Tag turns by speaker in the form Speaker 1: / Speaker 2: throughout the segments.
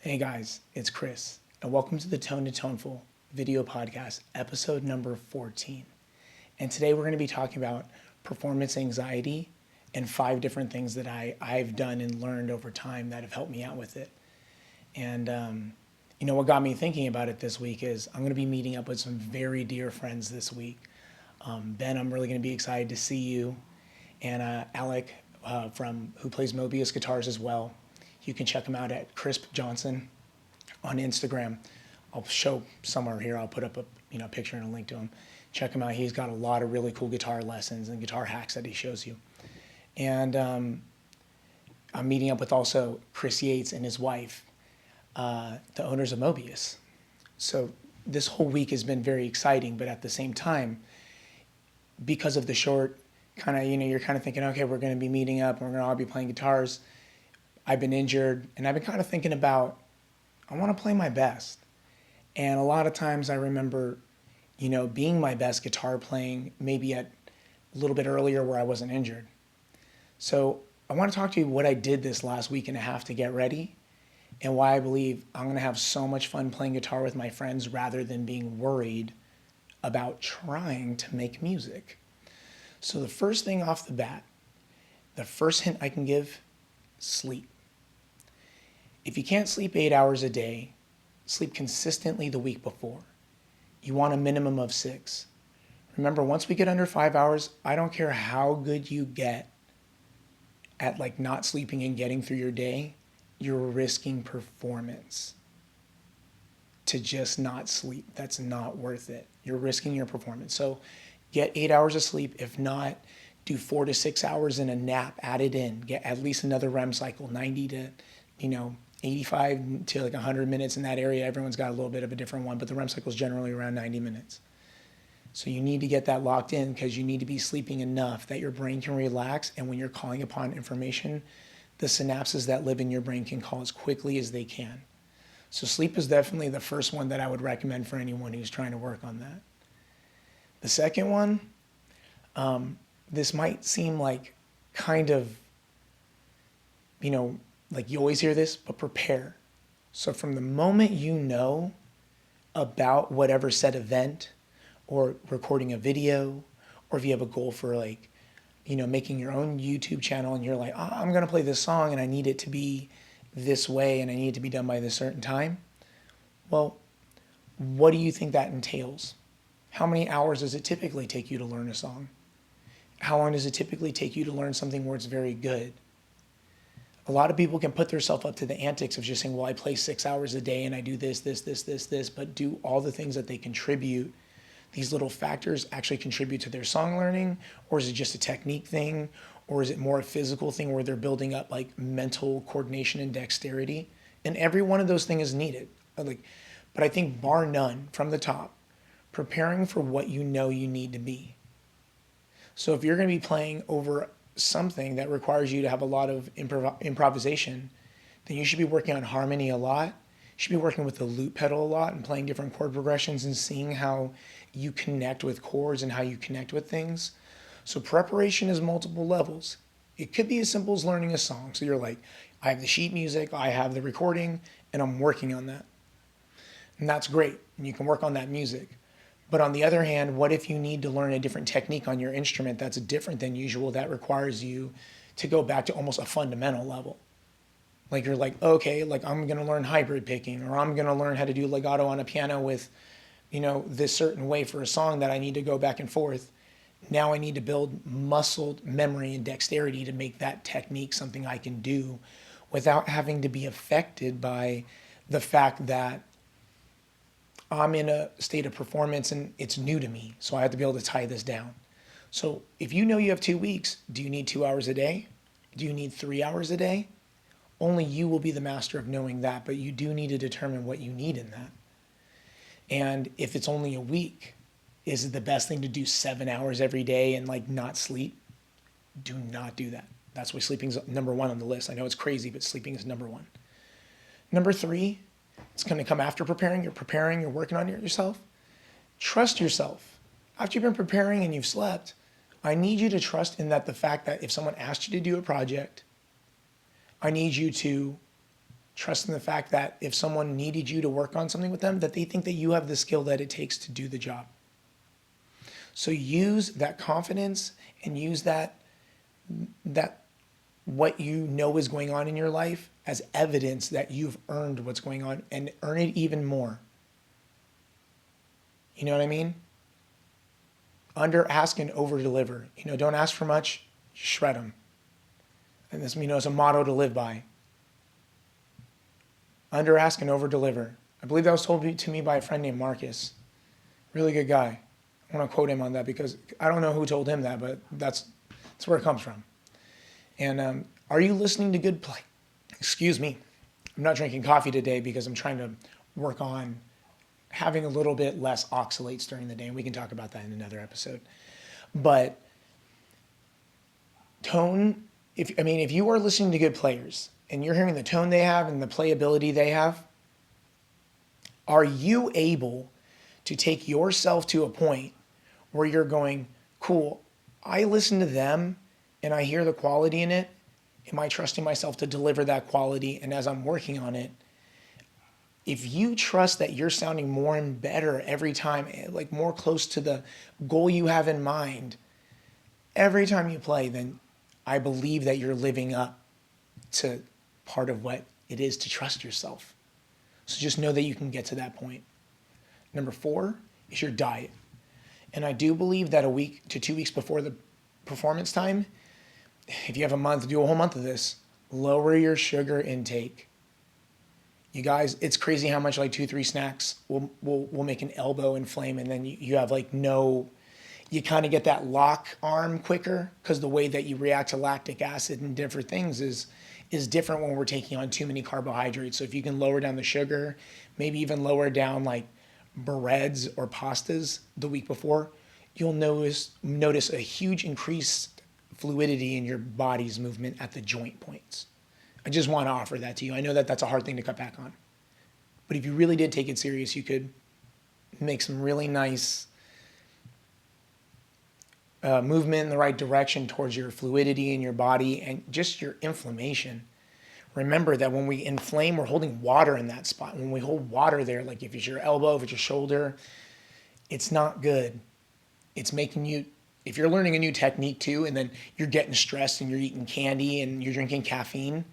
Speaker 1: Hey guys, it's Chris, and welcome to the Toneful video podcast, episode number 14. And today we're going to be talking about performance anxiety and 5 different things that I've done and learned over time that have helped me out with it. And what got me thinking about it this week is I'm going to be meeting up with some very dear friends this week. Ben, I'm really going to be excited to see you, and Alec, who plays Mobius guitars as well. You can check him out at Crisp Johnson on Instagram. I'll show somewhere here. I'll put up a picture and a link to him. Check him out. He's got a lot of really cool guitar lessons and guitar hacks that he shows you. And I'm meeting up with also Chris Yates and his wife, the owners of Mobius. So this whole week has been very exciting, but at the same time, because of the short you're kind of thinking, okay, we're going to be meeting up and we're going to all be playing guitars. I've been injured, and I've been kind of thinking about, I want to play my best. And a lot of times I remember, being my best guitar playing maybe at a little bit earlier where I wasn't injured. So I want to talk to you what I did this last week and a half to get ready, and why I believe I'm going to have so much fun playing guitar with my friends rather than being worried about trying to make music. So the first thing off the bat, the first hint I can give, sleep. If you can't sleep 8 hours a day, sleep consistently the week before. You want a minimum of 6. Remember, once we get under 5 hours, I don't care how good you get at not sleeping and getting through your day, you're risking performance. To just not sleep, that's not worth it. You're risking your performance. So get 8 hours of sleep. If not, do 4 to 6 hours in a nap added in. Get at least another REM cycle, 90 to 85 to 100 minutes in that area. Everyone's got a little bit of a different one, but the REM cycle is generally around 90 minutes. So you need to get that locked in because you need to be sleeping enough that your brain can relax, and when you're calling upon information, the synapses that live in your brain can call as quickly as they can. So sleep is definitely the first one that I would recommend for anyone who's trying to work on that. The second one, this might seem like you always hear this, but prepare. So from the moment you know about whatever said event or recording a video, or if you have a goal for making your own YouTube channel and you're like, I'm going to play this song and I need it to be this way and I need it to be done by this certain time. Well, what do you think that entails? How many hours does it typically take you to learn a song? How long does it typically take you to learn something where it's very good? A lot of people can put themselves up to the antics of just saying, well, I play 6 hours a day and I do this, but do all the things that they contribute. These little factors actually contribute to their song learning, or is it just a technique thing? Or is it more a physical thing where they're building up mental coordination and dexterity? And every one of those things is needed. But I think bar none, from the top, preparing for what you know you need to be. So if you're going to be playing over something that requires you to have a lot of improvisation, then you should be working on harmony a lot. You should be working with the loop pedal a lot and playing different chord progressions and seeing how you connect with chords and how you connect with things. So preparation is multiple levels. It could be as simple as learning a song. So you're like, I have the sheet music, I have the recording, and I'm working on that. And that's great. And you can work on that music. But on the other hand, what if you need to learn a different technique on your instrument that's different than usual, that requires you to go back to almost a fundamental level? You're like, okay, I'm going to learn hybrid picking, or I'm going to learn how to do legato on a piano with, this certain way for a song that I need to go back and forth. Now I need to build muscle memory and dexterity to make that technique something I can do without having to be affected by the fact that I'm in a state of performance and it's new to me, so I have to be able to tie this down. So if you know you have 2 weeks, do you need 2 hours a day? Do you need 3 hours a day? Only you will be the master of knowing that, but you do need to determine what you need in that. And if it's only a week, is it the best thing to do 7 hours every day and not sleep? Do not do that. That's why sleeping's number 1 on the list. I know it's crazy, but sleeping is number 1. Number 3, it's going to come after preparing. You're working on it yourself. Trust yourself. After you've been preparing and you've slept, I need you to trust in that the fact that if someone asked you to do a project, I need you to Trust in the fact that if someone needed you to work on something with them, that they think that you have the skill that it takes to do the job. So use that confidence and use that what you know is going on in your life as evidence that you've earned what's going on, and earn it even more. You know what I mean? Under ask and over deliver. Don't ask for much, shred them. And this, is a motto to live by. Under ask and over deliver. I believe that was told to me by a friend named Marcus. Really good guy. I want to quote him on that because I don't know who told him that, but that's where it comes from. And are you listening to good play? Excuse me. I'm not drinking coffee today because I'm trying to work on having a little bit less oxalates during the day, and we can talk about that in another episode. But tone, if you are listening to good players and you're hearing the tone they have and the playability they have, are you able to take yourself to a point where you're going, cool, I listen to them and I hear the quality in it. Am I trusting myself to deliver that quality? And as I'm working on it, if you trust that you're sounding more and better every time, like more close to the goal you have in mind, every time you play, then I believe that you're living up to part of what it is to trust yourself. So just know that you can get to that point. Number 4 is your diet. And I do believe that a week to 2 weeks before the performance time, if you have a month, do a whole month of this, lower your sugar intake. You guys, it's crazy how much like 2-3 snacks will make an elbow inflame, and then you have like you kind of get that lock arm quicker because the way that you react to lactic acid and different things is different when we're taking on too many carbohydrates. So if you can lower down the sugar, maybe even lower down like breads or pastas the week before, you'll notice a huge increased fluidity in your body's movement at the joint points. I just want to offer that to you. I know that that's a hard thing to cut back on. But if you really did take it serious, you could make some really nice movement in the right direction towards your fluidity in your body and just your inflammation. Remember that when we inflame, we're holding water in that spot. When we hold water there, like if it's your elbow, if it's your shoulder, it's not good. It's making you, if you're learning a new technique too, and then you're getting stressed and you're eating candy and you're drinking caffeine,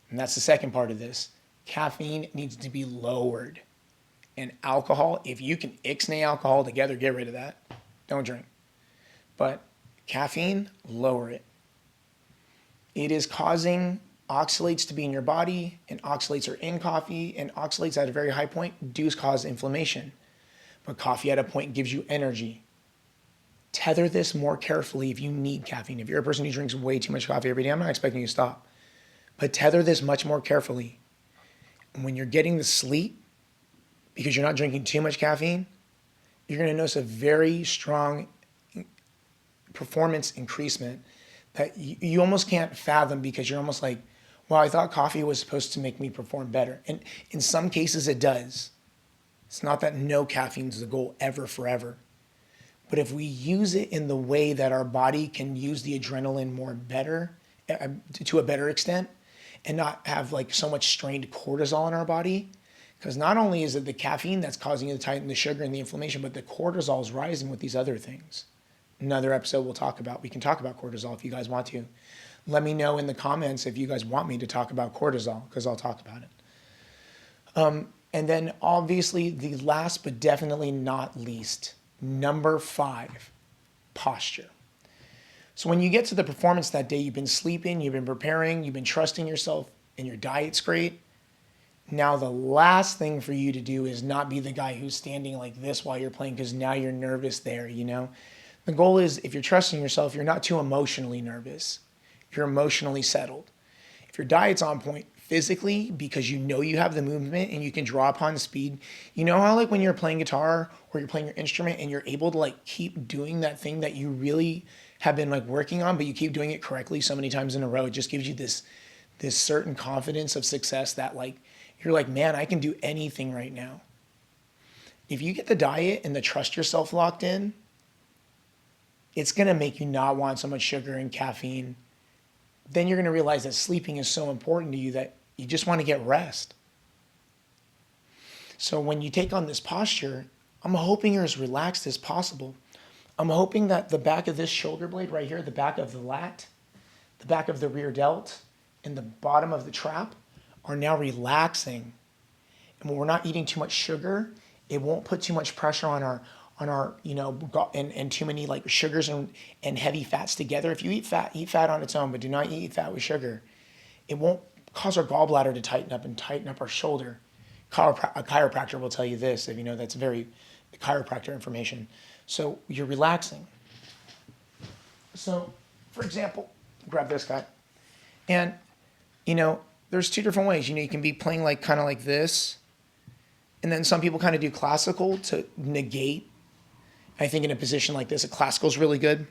Speaker 1: and that's the second part of this. Caffeine needs to be lowered. And alcohol, if you can ixnay alcohol together, get rid of that. Don't drink. But caffeine, lower it. It is causing oxalates to be in your body, and oxalates are in coffee, and oxalates at a very high point do cause inflammation. But coffee at a point gives you energy. Tether this more carefully if you need caffeine. If you're a person who drinks way too much coffee every day, I'm not expecting you to stop. But tether this much more carefully. And when you're getting the sleep, because you're not drinking too much caffeine, you're going to notice a very strong performance increasement that you almost can't fathom, because you're almost like, well, I thought coffee was supposed to make me perform better. And in some cases it does. It's not that no caffeine is the goal ever, forever. But if we use it in the way that our body can use the adrenaline more better, to a better extent, and not have like so much strained cortisol in our body, because not only is it the caffeine that's causing you to tighten the sugar and the inflammation, but the cortisol is rising with these other things. Another episode we can talk about cortisol if you guys want to. Let me know in the comments if you guys want me to talk about cortisol, because I'll talk about it. And then obviously the last but definitely not least, number 5, posture. So when you get to the performance that day, you've been sleeping, you've been preparing, you've been trusting yourself, and your diet's great. Now the last thing for you to do is not be the guy who's standing like this while you're playing, because now you're nervous there, The goal is, if you're trusting yourself, you're not too emotionally nervous. You're emotionally settled. If your diet's on point physically, because you have the movement and you can draw upon speed, how like when you're playing guitar or you're playing your instrument and you're able to like keep doing that thing that you really have been like working on, but you keep doing it correctly so many times in a row, it just gives you this certain confidence of success that like, you're like, man, I can do anything right now. If you get the diet and the trust yourself locked in, it's going to make you not want so much sugar and caffeine. Then you're going to realize that sleeping is so important to you that you just want to get rest. So when you take on this posture, I'm hoping you're as relaxed as possible. I'm hoping that the back of this shoulder blade right here, the back of the lat, the back of the rear delt, and the bottom of the trap are now relaxing. And when we're not eating too much sugar, it won't put too much pressure on our and too many like sugars and heavy fats together. If you eat fat on its own, but do not eat fat with sugar. It won't cause our gallbladder to tighten up our shoulder. A chiropractor will tell you this, if you know that's very chiropractor information. So you're relaxing. So, for example, grab this guy. And, there's two different ways. You can be playing like kind of like this. And then some people kind of do classical to negate. I think in a position like this, a classical is really good.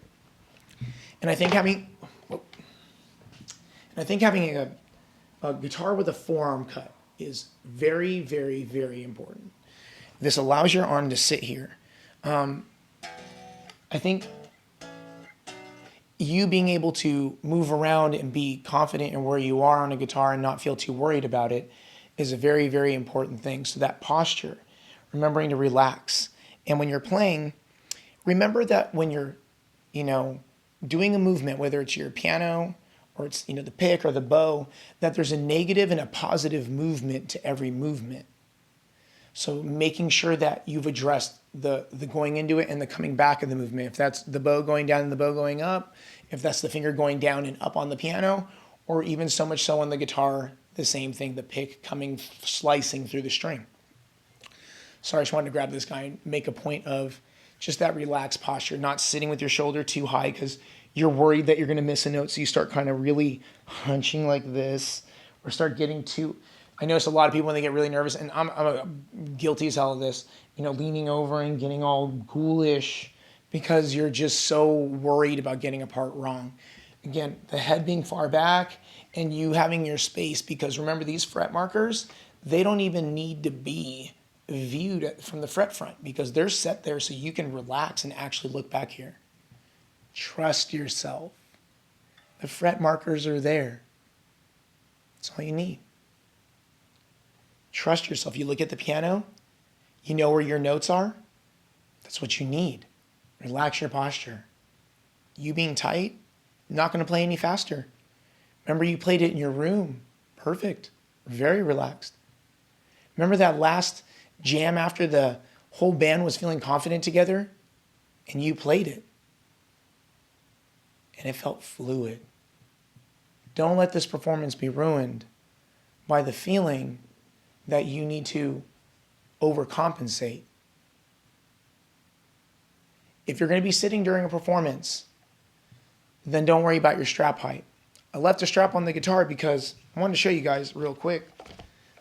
Speaker 1: And I think having a guitar with a forearm cut is very, very, very important. This allows your arm to sit here. I think you being able to move around and be confident in where you are on a guitar and not feel too worried about it is a very, very important thing. So that posture, remembering to relax. And when you're playing, remember that when you're, doing a movement, whether it's your piano or it's, the pick or the bow, that there's a negative and a positive movement to every movement. So making sure that you've addressed the going into it and the coming back of the movement. If that's the bow going down and the bow going up, if that's the finger going down and up on the piano, or even so much so on the guitar, the same thing, the pick coming, slicing through the string. Sorry, I just wanted to grab this guy and make a point of just that relaxed posture, not sitting with your shoulder too high because you're worried that you're going to miss a note. So you start kind of really hunching like this or start getting too... I notice a lot of people when they get really nervous, and I'm guilty as hell of this, leaning over and getting all ghoulish because you're just so worried about getting a part wrong. Again, the head being far back and you having your space, because remember these fret markers, they don't even need to be viewed from the fret front because they're set there so you can relax and actually look back here. Trust yourself. The fret markers are there. That's all you need. Trust yourself. You look at the piano, you know where your notes are. That's what you need. Relax your posture. You being tight, not going to play any faster. Remember you played it in your room. Perfect. Very relaxed. Remember that last jam after the whole band was feeling confident together and you played it and it felt fluid. Don't let this performance be ruined by the feeling that you need to overcompensate. If you're going to be sitting during a performance, then don't worry about your strap height. I left a strap on the guitar because I wanted to show you guys real quick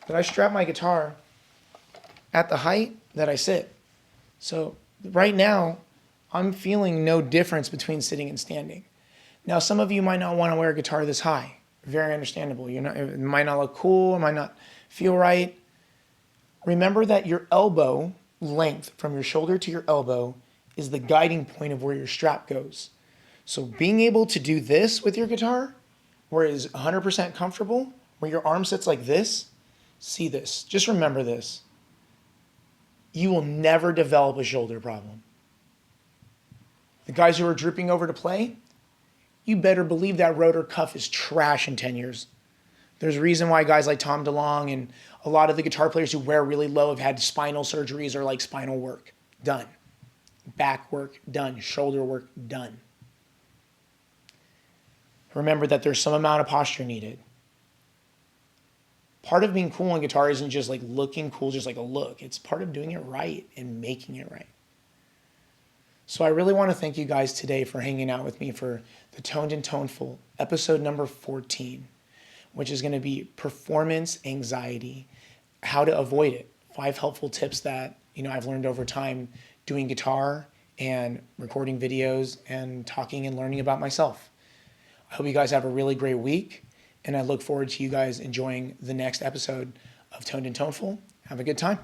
Speaker 1: that I strap my guitar at the height that I sit. So right now, I'm feeling no difference between sitting and standing. Now, some of you might not want to wear a guitar this high. Very understandable. It might not look cool, it might not feel right. Remember that your elbow length from your shoulder to your elbow is the guiding point of where your strap goes. So being able to do this with your guitar, where it is 100% comfortable, where your arm sits like this, see this. Just remember this. You will never develop a shoulder problem. The guys who are drooping over to play, you better believe that rotor cuff is trash in 10 years. There's a reason why guys like Tom DeLonge and a lot of the guitar players who wear really low have had spinal surgeries or like spinal work done. Back work done. Shoulder work done. Remember that there's some amount of posture needed. Part of being cool on guitar isn't just like looking cool, just like a look. It's part of doing it right and making it right. So I really want to thank you guys today for hanging out with me for the Toned and Toneful, episode number 14, which is going to be performance anxiety, how to avoid it. 5 helpful tips that, I've learned over time doing guitar and recording videos and talking and learning about myself. I hope you guys have a really great week, and I look forward to you guys enjoying the next episode of Toned and Toneful. Have a good time.